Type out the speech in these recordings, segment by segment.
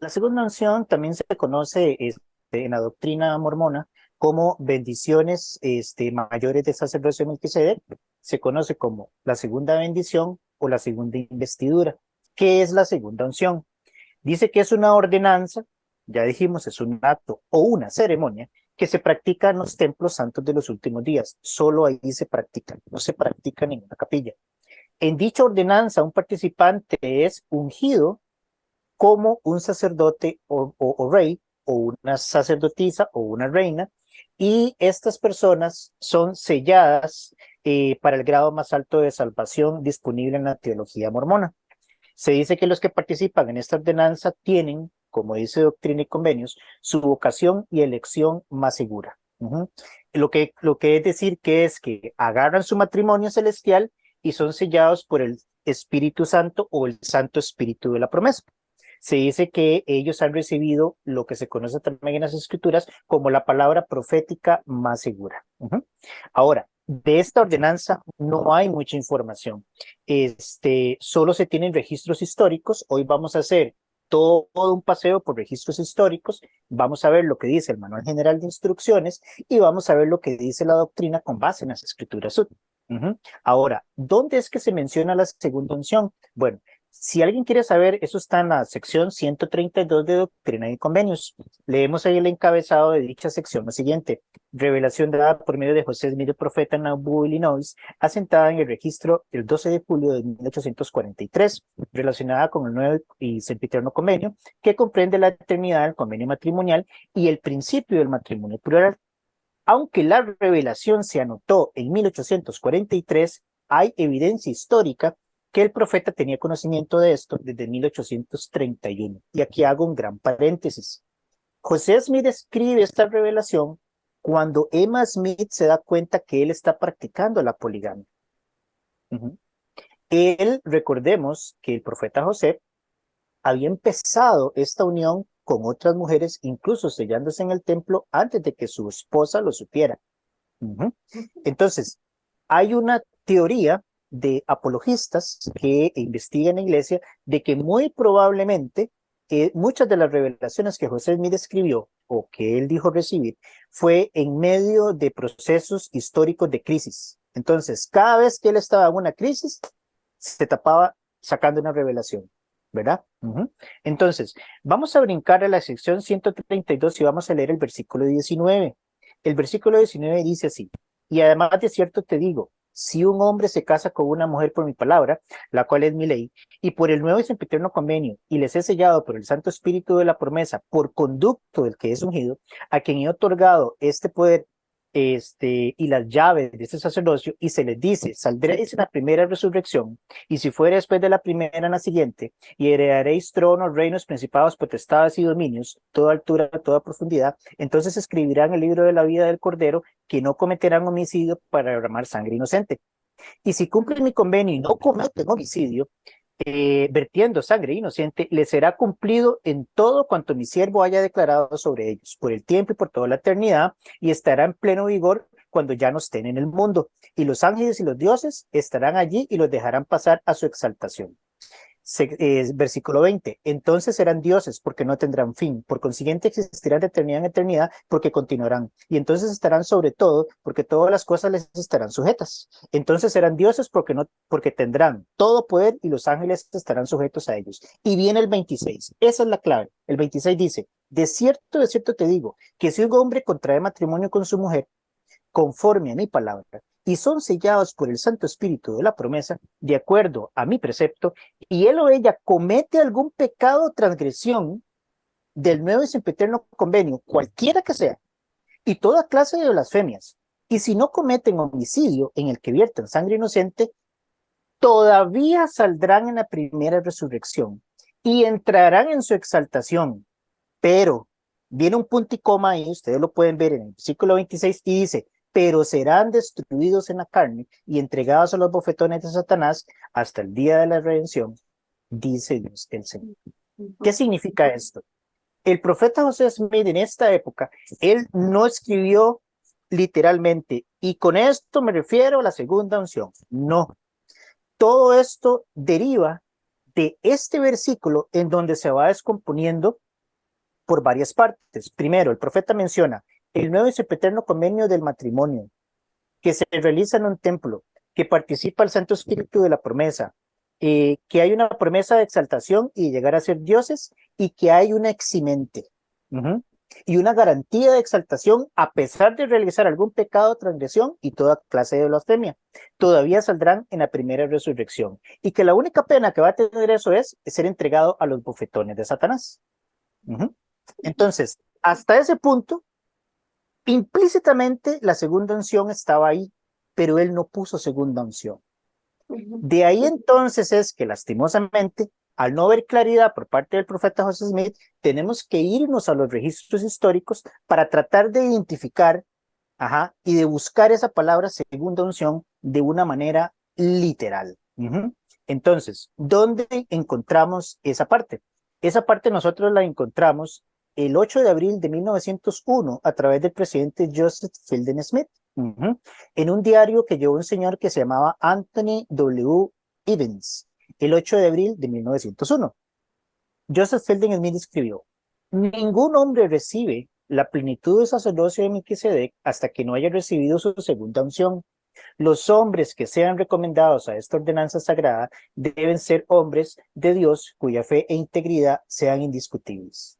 La segunda unción también se conoce en la doctrina mormona como bendiciones mayores de sacerdocio Melquisedec. Se conoce como la segunda bendición o la segunda investidura. ¿Qué es la segunda unción? Dice que es una ordenanza, ya dijimos, es un acto o una ceremonia que se practica en los templos santos de los últimos días. Solo ahí se practica, no se practica en ninguna capilla. En dicha ordenanza, un participante es ungido como un sacerdote o rey, o una sacerdotisa o una reina, y estas personas son selladas para el grado más alto de salvación disponible en la teología mormona. Se dice que los que participan en esta ordenanza tienen, como dice Doctrina y Convenios, su vocación y elección más segura. Lo que es decir que es que agarran su matrimonio celestial y son sellados por el Espíritu Santo o el Santo Espíritu de la promesa. Se dice que ellos han recibido lo que se conoce también en las escrituras como la palabra profética más segura. Ahora, de esta ordenanza no hay mucha información. Solo se tienen registros históricos. Hoy vamos a hacer todo un paseo por registros históricos. Vamos a ver lo que dice el Manual General de Instrucciones y vamos a ver lo que dice la doctrina con base en las escrituras. Ahora, ¿dónde es que se menciona la segunda unción? Bueno, si alguien quiere saber, eso está en la sección 132 de Doctrina y Convenios. Leemos ahí el encabezado de dicha sección, lo siguiente: revelación dada por medio de José Smith, el profeta en Nauvoo, Illinois, asentada en el registro el 12 de julio de 1843, relacionada con el nuevo y sempiterno convenio, que comprende la eternidad del convenio matrimonial y el principio del matrimonio plural. Aunque la revelación se anotó en 1843, hay evidencia histórica que el profeta tenía conocimiento de esto desde 1831. Y aquí hago un gran paréntesis. José Smith escribe esta revelación cuando Emma Smith se da cuenta que él está practicando la poligamia. Él, recordemos que el profeta José había empezado esta unión con otras mujeres, incluso sellándose en el templo antes de que su esposa lo supiera. Entonces, hay una teoría de apologistas que investigan en la iglesia de que muy probablemente muchas de las revelaciones que José Smith escribió o que él dijo recibir fue en medio de procesos históricos de crisis. Entonces, cada vez que él estaba en una crisis, se tapaba sacando una revelación, ¿verdad? Entonces, vamos a brincar a la sección 132 y vamos a leer el versículo 19. El versículo 19 dice así: y además de cierto te digo, si un hombre se casa con una mujer por mi palabra, la cual es mi ley, y por el nuevo y sempiterno convenio, y les he sellado por el Santo Espíritu de la promesa, por conducto del que es ungido, a quien he otorgado este poder y las llaves de este sacerdocio, y se les dice, saldréis en la primera resurrección, y si fuera después de la primera en la siguiente, y heredaréis tronos, reinos, principados, potestades y dominios, toda altura, toda profundidad, entonces escribirán el libro de la vida del Cordero, que no cometerán homicidio para derramar sangre inocente. Y si cumplen mi convenio y no cometen homicidio, vertiendo sangre inocente, les será cumplido en todo cuanto mi siervo haya declarado sobre ellos, por el tiempo y por toda la eternidad, y estará en pleno vigor cuando ya no estén en el mundo. Y los ángeles y los dioses estarán allí y los dejarán pasar a su exaltación. Versículo 20, entonces serán dioses porque no tendrán fin, por consiguiente existirán de eternidad en eternidad porque continuarán, y entonces estarán sobre todo porque todas las cosas les estarán sujetas. Entonces serán dioses porque tendrán todo poder y los ángeles estarán sujetos a ellos. Y viene el 26, esa es la clave. El 26 dice, de cierto te digo, que si un hombre contrae matrimonio con su mujer, conforme a mi palabra, y son sellados por el Santo Espíritu de la promesa, de acuerdo a mi precepto, y él o ella comete algún pecado o transgresión del nuevo y sempiterno convenio, cualquiera que sea, y toda clase de blasfemias, y si no cometen homicidio en el que vierten sangre inocente, todavía saldrán en la primera resurrección y entrarán en su exaltación. Pero viene un punto y coma ahí, ustedes lo pueden ver en el versículo 26 y dice, pero serán destruidos en la carne y entregados a los bofetones de Satanás hasta el día de la redención, dice Dios el Señor. ¿Qué significa esto? El profeta José Smith en esta época, él no escribió literalmente, y con esto me refiero a la segunda unción. No, todo esto deriva de este versículo en donde se va descomponiendo por varias partes. Primero, el profeta menciona el nuevo y sempiterno convenio del matrimonio, que se realiza en un templo, que participa el Santo Espíritu de la promesa, que hay una promesa de exaltación y llegar a ser dioses, y que hay una eximente. Y una garantía de exaltación a pesar de realizar algún pecado o transgresión y toda clase de blasfemia. Todavía saldrán en la primera resurrección. Y que la única pena que va a tener eso es ser entregado a los bofetones de Satanás. Entonces, hasta ese punto, implícitamente la segunda unción estaba ahí, pero él no puso segunda unción. De ahí entonces es que lastimosamente, al no haber claridad por parte del profeta José Smith, tenemos que irnos a los registros históricos para tratar de identificar y de buscar esa palabra segunda unción de una manera literal. Entonces, ¿dónde encontramos esa parte? Esa parte nosotros la encontramos el 8 de abril de 1901 a través del presidente Joseph Fielding Smith, en un diario que llevó un señor que se llamaba Anthony W. Evans, el 8 de abril de 1901. Joseph Fielding Smith escribió: ningún hombre recibe la plenitud del sacerdocio de Melquisedec hasta que no haya recibido su segunda unción. Los hombres que sean recomendados a esta ordenanza sagrada deben ser hombres de Dios cuya fe e integridad sean indiscutibles.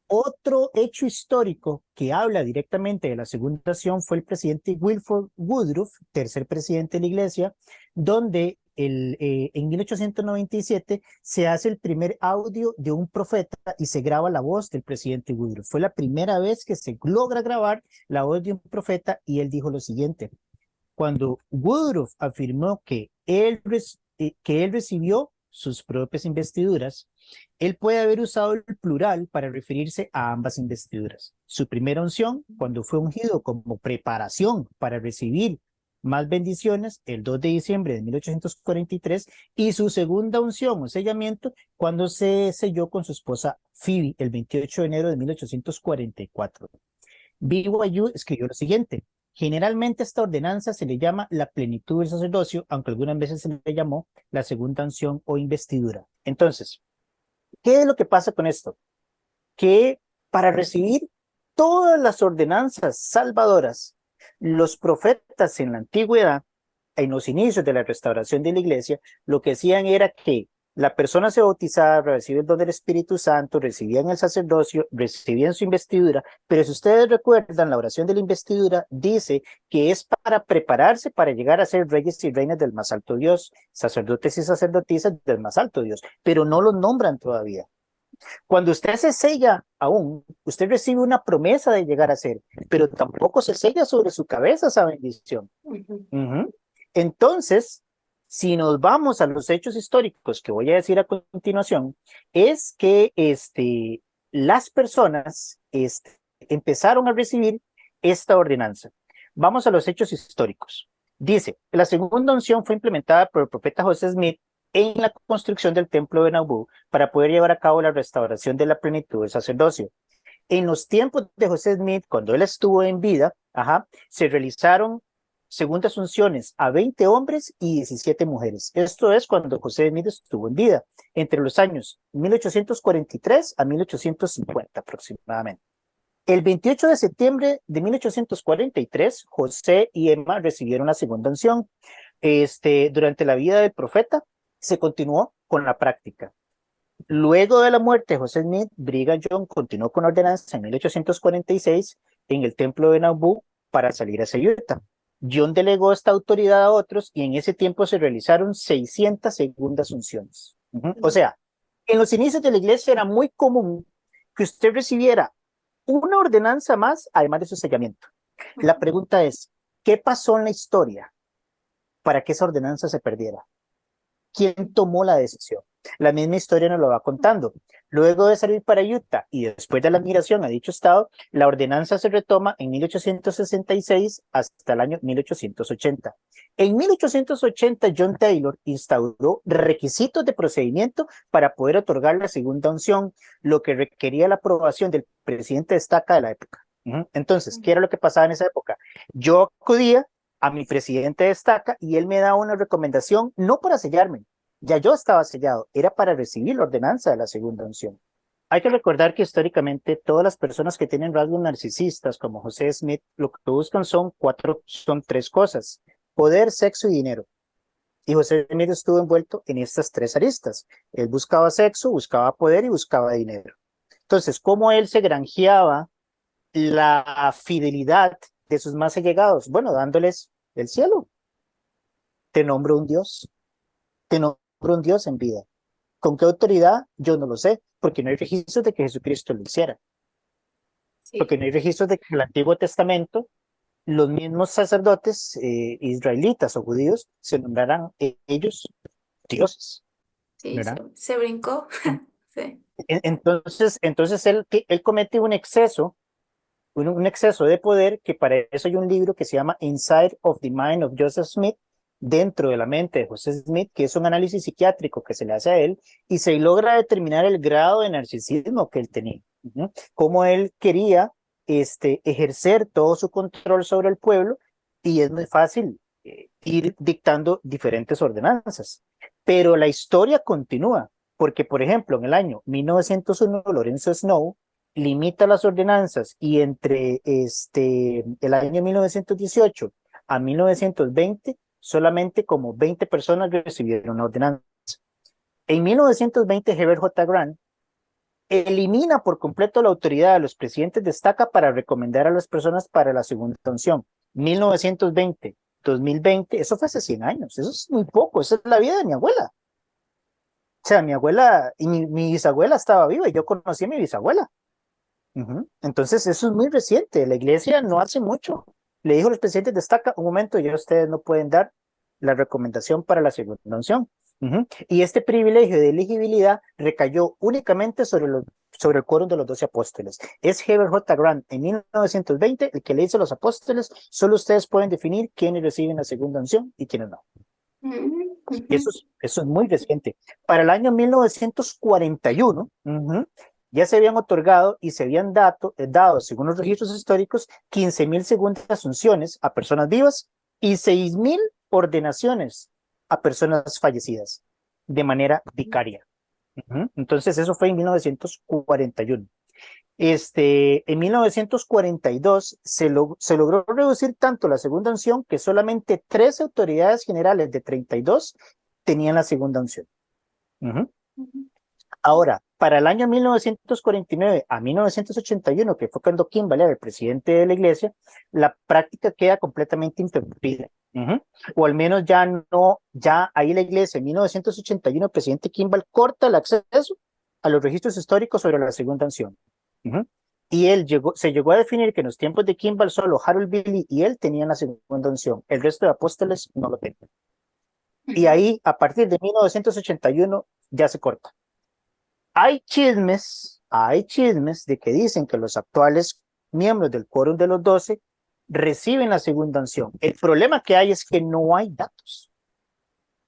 Otro hecho histórico que habla directamente de la segunda unción fue el presidente Wilford Woodruff, tercer presidente de la iglesia, donde en 1897 se hace el primer audio de un profeta y se graba la voz del presidente Woodruff. Fue la primera vez que se logra grabar la voz de un profeta y él dijo lo siguiente: cuando Woodruff afirmó que él recibió sus propias investiduras, él puede haber usado el plural para referirse a ambas investiduras. Su primera unción, cuando fue ungido como preparación para recibir más bendiciones, el 2 de diciembre de 1843, y su segunda unción o sellamiento, cuando se selló con su esposa Phoebe, el 28 de enero de 1844. BYU escribió lo siguiente: generalmente esta ordenanza se le llama la plenitud del sacerdocio, aunque algunas veces se le llamó la segunda unción o investidura. Entonces, ¿qué es lo que pasa con esto? Que para recibir todas las ordenanzas salvadoras, los profetas en la antigüedad, en los inicios de la restauración de la iglesia, lo que hacían era que la persona se bautizaba, recibía el don del Espíritu Santo, recibían el sacerdocio, recibían su investidura, pero si ustedes recuerdan, la oración de la investidura dice que es para prepararse para llegar a ser reyes y reinas del más alto Dios, sacerdotes y sacerdotisas del más alto Dios, pero no los nombran todavía. Cuando usted se sella aún, usted recibe una promesa de llegar a ser, pero tampoco se sella sobre su cabeza esa bendición. Entonces, si nos vamos a los hechos históricos que voy a decir a continuación, es que las personas empezaron a recibir esta ordenanza. Vamos a los hechos históricos. Dice, la segunda unción fue implementada por el profeta José Smith en la construcción del templo de Nauvoo para poder llevar a cabo la restauración de la plenitud del sacerdocio. En los tiempos de José Smith, cuando él estuvo en vida, se realizaron segundas unciones a 20 hombres y 17 mujeres. Esto es cuando José Smith estuvo en vida, entre los años 1843 a 1850 aproximadamente. El 28 de septiembre de 1843, José y Emma recibieron la segunda unción. Durante la vida del profeta, se continuó con la práctica. Luego de la muerte de José Smith, Brigham Young continuó con la ordenanza en 1846 en el templo de Nauvoo para salir hacia Utah. John delegó esta autoridad a otros y en ese tiempo se realizaron 600 segundas unciones. O sea, en los inicios de la iglesia era muy común que usted recibiera una ordenanza más, además de su sellamiento. La pregunta es, ¿qué pasó en la historia para que esa ordenanza se perdiera? ¿Quién tomó la decisión? La misma historia nos lo va contando. Luego de salir para Utah y después de la migración a dicho estado, la ordenanza se retoma en 1866 hasta el año 1880. En 1880, John Taylor instauró requisitos de procedimiento para poder otorgar la segunda unción, lo que requería la aprobación del presidente de estaca de la época. Entonces, ¿qué era lo que pasaba en esa época? Yo acudía a mi presidente de estaca y él me daba una recomendación, no para sellarme, ya yo estaba sellado, era para recibir la ordenanza de la segunda unción. Hay que recordar que históricamente todas las personas que tienen rasgos narcisistas, como José Smith, lo que buscan son tres cosas: poder, sexo y dinero. Y José Smith estuvo envuelto en estas tres aristas. Él buscaba sexo, buscaba poder y buscaba dinero. Entonces, ¿cómo él se granjeaba la fidelidad de sus más allegados? Bueno, dándoles el cielo. Te nombro un Dios, te nombro un Dios en vida. ¿Con qué autoridad? Yo no lo sé, porque no hay registros de que Jesucristo lo hiciera, Sí, porque no hay registros de que en el Antiguo Testamento los mismos sacerdotes israelitas o judíos se nombraran ellos dioses, sí, ¿verdad? se brincó. Sí, Entonces él comete un exceso de poder, que para eso hay un libro que se llama Inside of the Mind of Joseph Smith, dentro de la mente de José Smith, que es un análisis psiquiátrico que se le hace a él, y se logra determinar el grado de narcisismo que él tenía, cómo él quería ejercer todo su control sobre el pueblo, y es muy fácil ir dictando diferentes ordenanzas. Pero la historia continúa, porque, por ejemplo, en el año 1901, Lorenzo Snow limita las ordenanzas, y entre el año 1918 a 1920 solamente como 20 personas recibieron la ordenanza. En 1920, Herbert J. Grant elimina por completo la autoridad de los presidentes de estaca para recomendar a las personas para la segunda unción. 1920, 2020, eso fue hace 100 años, eso es muy poco, esa es la vida de mi abuela. O sea, mi abuela y mi bisabuela estaba viva y yo conocí a mi bisabuela. Entonces, eso es muy reciente. La iglesia no hace mucho. Le dijo a los presidentes de estaca: un momento, ya ustedes no pueden dar la recomendación para la segunda unción. Y este privilegio de elegibilidad recayó únicamente sobre el quórum de los 12 apóstoles. Es Herbert J. Grant en 1920 el que le dice a los apóstoles: solo ustedes pueden definir quiénes reciben la segunda unción y quiénes no. ujú, ujú, Eso es muy reciente. Para el año 1941, ya se habían otorgado y se habían dado, según los registros históricos, 15,000 segundas unciones a personas vivas y 6,000 ordenaciones a personas fallecidas de manera vicaria. Entonces, eso fue en 1941. En 1942 se logró reducir tanto la segunda unción que solamente 13 autoridades generales de 32 tenían la segunda unción. ujú. Ahora, para el año 1949 a 1981, que fue cuando Kimball era el presidente de la iglesia, la práctica queda completamente interrumpida. O al menos ya ahí la iglesia, en 1981, el presidente Kimball corta el acceso a los registros históricos sobre la segunda unción. Y se llegó a definir que en los tiempos de Kimball solo Harold Billy y él tenían la segunda unción, el resto de apóstoles no lo tenían. Y ahí, a partir de 1981, ya se corta. Hay chismes de que dicen que los actuales miembros del quórum de los 12 reciben la segunda unción. El problema que hay es que no hay datos.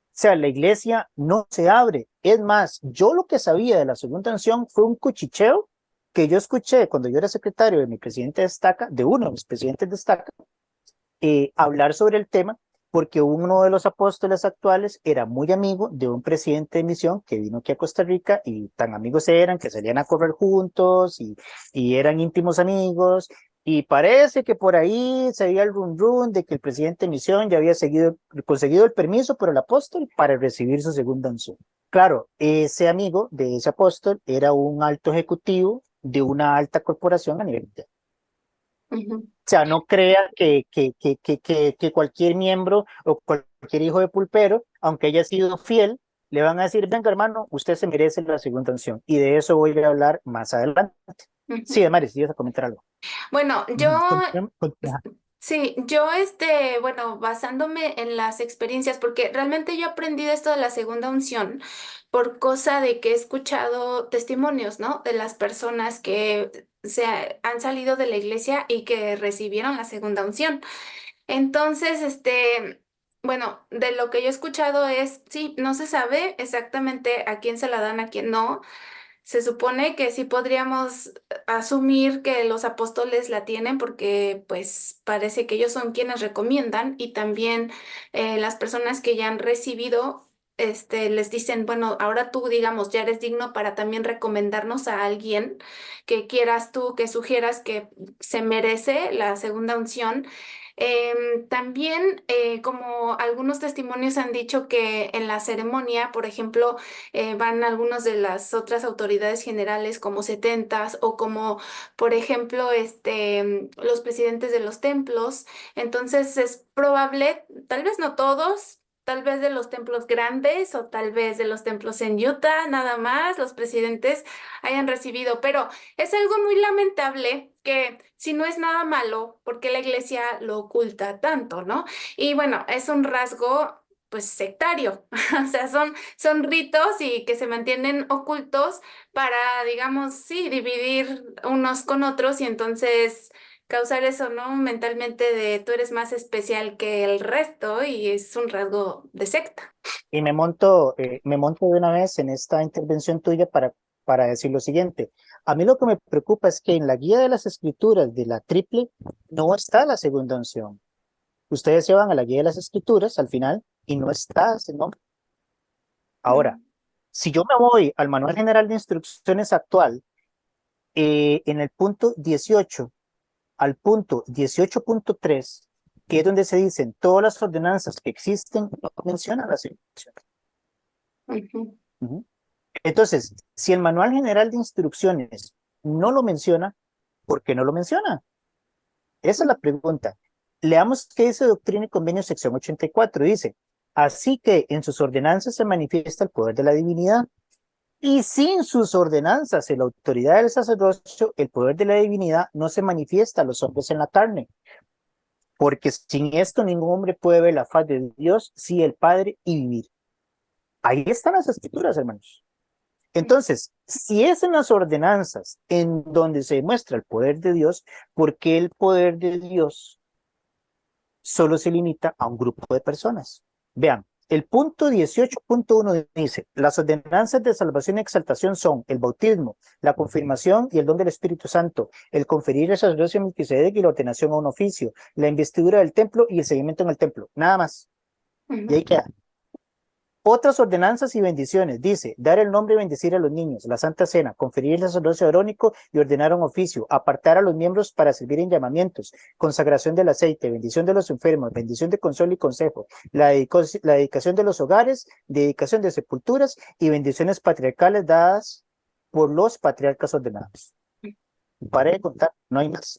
O sea, la iglesia no se abre. Es más, yo lo que sabía de la segunda unción fue un cuchicheo que yo escuché cuando yo era secretario de mi presidente de estaca, de uno de mis presidentes de estaca, hablar sobre el tema, porque uno de los apóstoles actuales era muy amigo de un presidente de misión que vino aquí a Costa Rica, y tan amigos eran que salían a correr juntos y eran íntimos amigos. Y parece que por ahí se había el run run de que el presidente de misión ya había conseguido el permiso por el apóstol para recibir su segunda unción. Claro, ese amigo de ese apóstol era un alto ejecutivo de una alta corporación a nivel mundial. Ujú. O sea, no crea que cualquier miembro o cualquier hijo de pulpero, aunque haya sido fiel, le van a decir: venga, hermano, usted se merece la segunda unción. Y de eso voy a hablar más adelante. Sí, Ujú. Damaris, ibas a comentar algo. Bueno, Continúa. sí, bueno, basándome en las experiencias, porque realmente yo aprendí de esto de la segunda unción por cosa de que he escuchado testimonios, ¿no? De las personas que han salido de la iglesia y que recibieron la segunda unción. Entonces, bueno, de lo que yo he escuchado es, sí, no se sabe exactamente a quién se la dan, a quién no. Se supone que sí podríamos asumir que los apóstoles la tienen porque pues parece que ellos son quienes recomiendan y también las personas que ya han recibido. les dicen, bueno, ahora tú, digamos, ya eres digno para también recomendarnos a alguien que quieras tú, que sugieras que se merece la segunda unción. También, como algunos testimonios han dicho que en la ceremonia, por ejemplo, van algunos de las otras autoridades generales como setentas o como, por ejemplo, los presidentes de los templos. Entonces es probable, tal vez no todos, tal vez de los templos grandes o tal vez de los templos en Utah, nada más, los presidentes hayan recibido, pero es algo muy lamentable que si no es nada malo, ¿por qué la iglesia lo oculta tanto, no? Y bueno, es un rasgo pues sectario, o sea, son ritos y que se mantienen ocultos para, digamos, sí, dividir unos con otros y entonces causar eso, ¿no? Mentalmente de tú eres más especial que el resto y es un rasgo de secta. Y me monto de una vez en esta intervención tuya para decir lo siguiente. A mí lo que me preocupa es que en la guía de las escrituras de la triple no está la segunda unción. Ustedes se van a la guía de las escrituras al final y no está ese nombre. Ahora, Mm, si yo me voy al Manual General de Instrucciones actual, en el punto 18 al punto 18.3, que es donde se dicen todas las ordenanzas que existen, no mencionan las instrucciones. ujú. Ujú. Entonces, si el Manual General de Instrucciones no lo menciona, ¿por qué no lo menciona? Esa es la pregunta. Leamos qué dice Doctrina y Convenio, sección 84. Dice, así que en sus ordenanzas se manifiesta el poder de la divinidad, y sin sus ordenanzas y la autoridad del sacerdocio, el poder de la divinidad no se manifiesta a los hombres en la carne, porque sin esto ningún hombre puede ver la faz de Dios, sí el Padre, y vivir. Ahí están las escrituras, hermanos. Entonces, si es en las ordenanzas en donde se demuestra el poder de Dios, ¿por qué el poder de Dios solo se limita a un grupo de personas? Vean, el punto 18.1 dice, las ordenanzas de salvación y exaltación son el bautismo, la confirmación y el don del Espíritu Santo, el conferir el sacerdocio a Melquisedec y la ordenación a un oficio, la investidura del templo y el seguimiento en el templo. Nada más. Y ahí Ujú. queda. Otras ordenanzas y bendiciones, dice, dar el nombre y bendecir a los niños, la Santa Cena, conferir el sacerdocio arónico y ordenar un oficio, apartar a los miembros para servir en llamamientos, consagración del aceite, bendición de los enfermos, bendición de consuelo y consejo, la dedicación de los hogares, dedicación de sepulturas y bendiciones patriarcales dadas por los patriarcas ordenados. Para de contar, no hay más.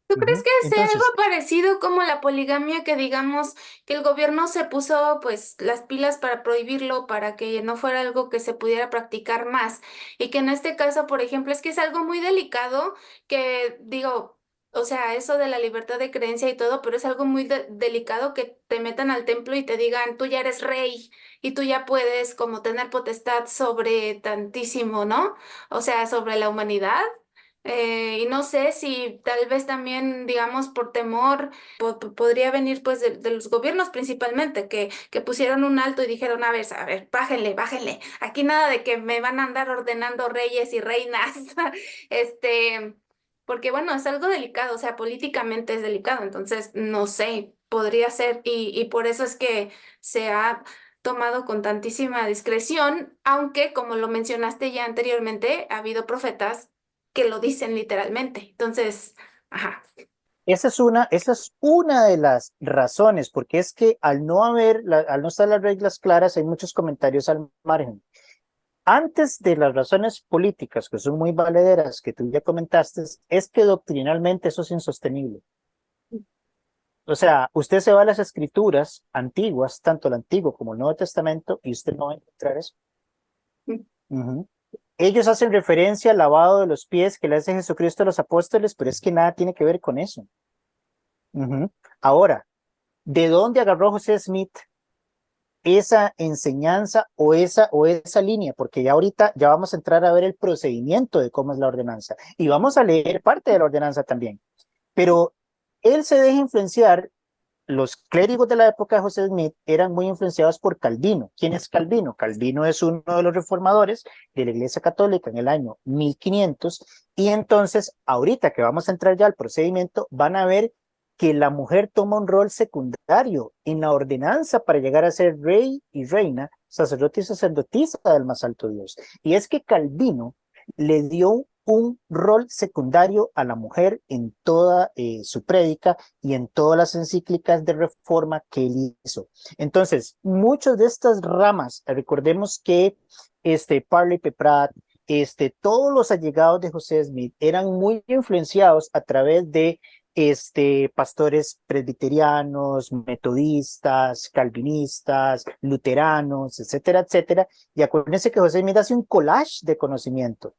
¿Tú crees que sea algo Entonces, parecido como la poligamia, que digamos que el gobierno se puso pues las pilas para prohibirlo, para que no fuera algo que se pudiera practicar más? Y que en este caso, por ejemplo, es que es algo muy delicado que digo, o sea, eso de la libertad de creencia y todo, pero es algo muy delicado que te metan al templo y te digan, tú ya eres rey y tú ya puedes como tener potestad sobre tantísimo, ¿no? O sea, sobre la humanidad. Y no sé si tal vez también, digamos, por temor, podría venir pues de los gobiernos principalmente, que pusieron un alto y dijeron, a ver, bájenle, bájenle. Aquí nada de que me van a andar ordenando reyes y reinas. Este, porque bueno, es algo delicado, o sea, políticamente es delicado, entonces no sé, podría ser, y por eso es que se ha tomado con tantísima discreción, aunque como lo mencionaste ya anteriormente, ha habido profetas que lo dicen literalmente. Entonces, ajá. esa es una de las razones, porque es que al no estar las reglas claras, hay muchos comentarios al margen. Antes de las razones políticas, que son muy valederas, que tú ya comentaste, es que doctrinalmente eso es insostenible. O sea, usted se va a las escrituras antiguas, tanto el Antiguo como el Nuevo Testamento, y usted no va a encontrar eso. Ujú. Ellos hacen referencia al lavado de los pies que le hace Jesucristo a los apóstoles, pero es que nada tiene que ver con eso. Ujú. Ahora, ¿de dónde agarró José Smith esa enseñanza o esa línea? Porque ya ahorita ya vamos a entrar a ver el procedimiento de cómo es la ordenanza y vamos a leer parte de la ordenanza también. Pero él se deja influenciar. Los clérigos de la época de José Smith eran muy influenciados por Calvino. ¿Quién es Calvino? Calvino es uno de los reformadores de la Iglesia Católica en el año 1500, y entonces ahorita que vamos a entrar ya al procedimiento, van a ver que la mujer toma un rol secundario en la ordenanza para llegar a ser rey y reina, sacerdote y sacerdotisa del más alto Dios. Y es que Calvino le dio un rol secundario a la mujer en toda su prédica y en todas las encíclicas de reforma que él hizo. Entonces, muchas de estas ramas, recordemos que Parley P. Pratt, todos los allegados de José Smith eran muy influenciados a través de pastores presbiterianos, metodistas, calvinistas, luteranos, etcétera, etcétera. Y acuérdense que José Smith hace un collage de conocimiento,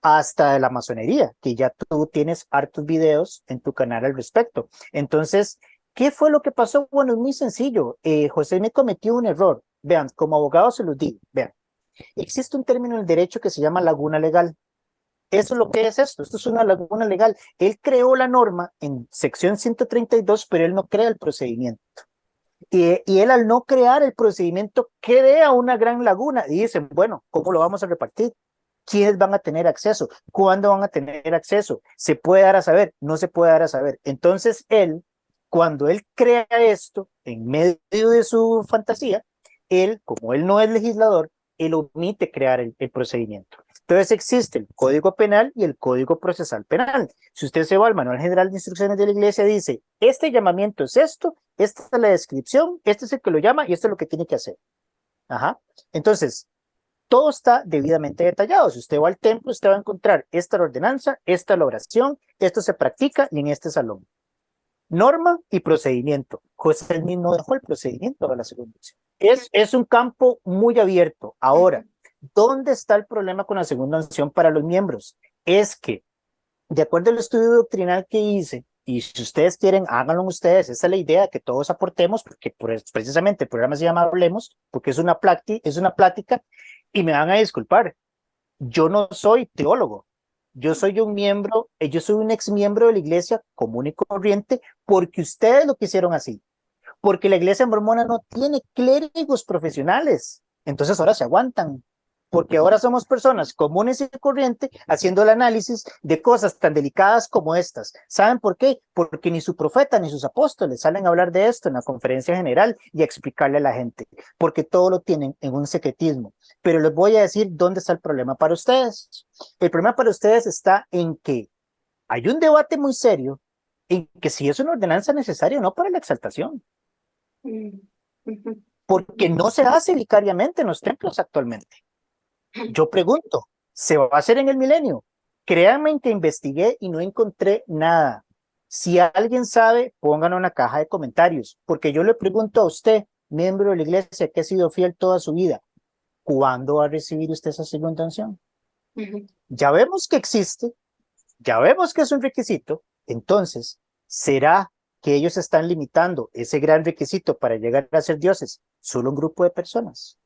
hasta de la masonería, que ya tú tienes hartos videos en tu canal al respecto. Entonces, ¿qué fue lo que pasó? Bueno, es muy sencillo. José Smith cometió un error. Vean, como abogado se los digo. Vean, existe un término en el derecho que se llama laguna legal. Eso es lo que es esto. Esto es una laguna legal. Él creó la norma en sección 132, pero él no crea el procedimiento. Y él al no crear el procedimiento crea una gran laguna y dicen, bueno, ¿cómo lo vamos a repartir? ¿Quiénes van a tener acceso? ¿Cuándo van a tener acceso? ¿Se puede dar a saber? No se puede dar a saber. Entonces él, cuando él crea esto en medio de su fantasía, él, como él no es legislador, él omite crear el procedimiento. Entonces existe el Código Penal y el Código Procesal Penal. Si usted se va al Manual General de Instrucciones de la Iglesia, dice, este llamamiento es esto, esta es la descripción, este es el que lo llama y esto es lo que tiene que hacer. Ajá. Entonces, todo está debidamente detallado. Si usted va al templo, usted va a encontrar esta es la ordenanza, esta es la oración, esto se practica y en este salón. Norma y procedimiento. José Smith no dejó el procedimiento de la segunda unción. Es un campo muy abierto. Ahora, ¿dónde está el problema con la segunda unción para los miembros? Es que, de acuerdo al estudio doctrinal que hice, y si ustedes quieren, háganlo ustedes, esa es la idea, que todos aportemos, porque precisamente el programa se llama Hablemos, porque es una plática, y me van a disculpar, yo no soy teólogo, yo soy un ex miembro de la iglesia común y corriente, porque ustedes lo quisieron así, porque la iglesia mormona no tiene clérigos profesionales, entonces ahora se aguantan, porque ahora somos personas comunes y corrientes haciendo el análisis de cosas tan delicadas como estas. ¿Saben por qué? Porque ni su profeta ni sus apóstoles salen a hablar de esto en la conferencia general y a explicarle a la gente, porque todo lo tienen en un secretismo. Pero les voy a decir dónde está el problema para ustedes. El problema para ustedes está en que hay un debate muy serio en que si es una ordenanza necesaria o no para la exaltación, porque no se hace vicariamente en los templos actualmente. Yo pregunto, ¿se va a hacer en el milenio? Créanme que investigué y no encontré nada. Si alguien sabe, pónganlo en la caja de comentarios, porque yo le pregunto a usted, miembro de la iglesia que ha sido fiel toda su vida, ¿cuándo va a recibir usted esa segunda unción? Ya vemos que existe, ya vemos que es un requisito, entonces, ¿será que ellos están limitando ese gran requisito para llegar a ser dioses solo un grupo de personas?